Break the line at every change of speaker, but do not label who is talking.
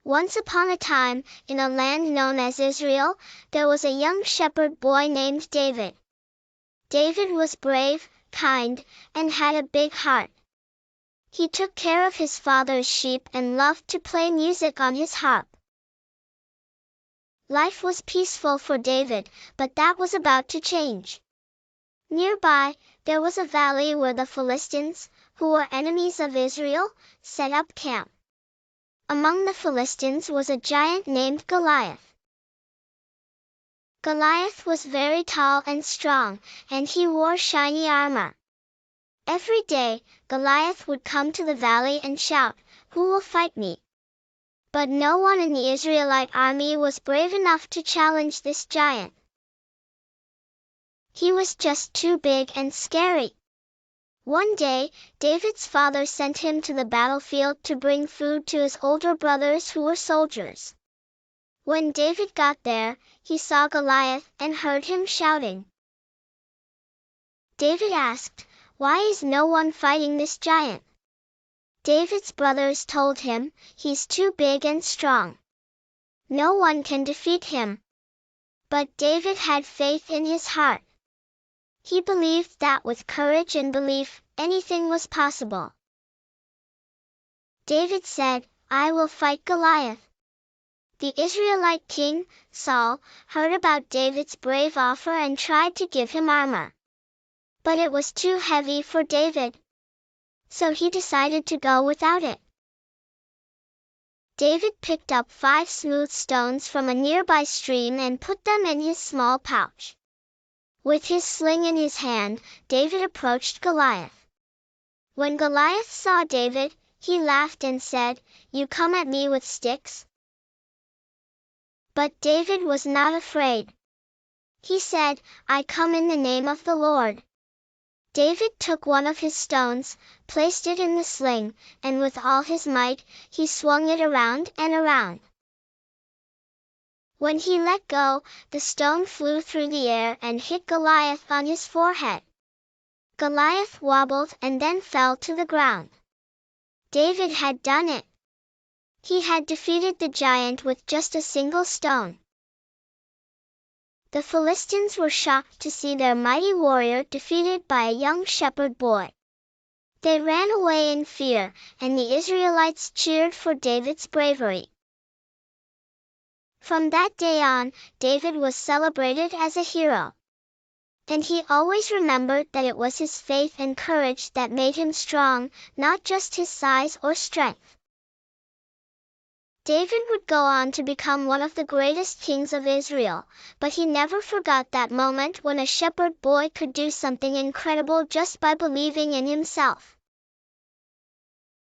Once upon a time, in a land known as Israel, there was a young shepherd boy named David. David was brave, kind, and had a big heart. He took care of his father's sheep and loved to play music on his harp. Life was peaceful for David, but that was about to change. Nearby, there was a valley where the Philistines, who were enemies of Israel, set up camp. Among the Philistines was a giant named Goliath. Goliath was very tall and strong, and he wore shiny armor. Every day, Goliath would come to the valley and shout, "Who will fight me?" But no one in the Israelite army was brave enough to challenge this giant. He was just too big and scary. One day, David's father sent him to the battlefield to bring food to his older brothers who were soldiers. When David got there, he saw Goliath and heard him shouting. David asked, "Why is no one fighting this giant?" David's brothers told him, "He's too big and strong. No one can defeat him." But David had faith in his heart. He believed that with courage and belief, anything was possible. David said, "I will fight Goliath." The Israelite king, Saul, heard about David's brave offer and tried to give him armor. But it was too heavy for David. So he decided to go without it. David picked up 5 smooth stones from a nearby stream and put them in his small pouch. With his sling in his hand, David approached Goliath. When Goliath saw David, he laughed and said, "You come at me with sticks?" But David was not afraid. He said, "I come in the name of the Lord." David took one of his stones, placed it in the sling, and with all his might, he swung it around and around. When he let go, the stone flew through the air and hit Goliath on his forehead. Goliath wobbled and then fell to the ground. David had done it. He had defeated the giant with just a single stone. The Philistines were shocked to see their mighty warrior defeated by a young shepherd boy. They ran away in fear, and the Israelites cheered for David's bravery. From that day on, David was celebrated as a hero. And he always remembered that it was his faith and courage that made him strong, not just his size or strength. David would go on to become one of the greatest kings of Israel, but he never forgot that moment when a shepherd boy could do something incredible just by believing in himself.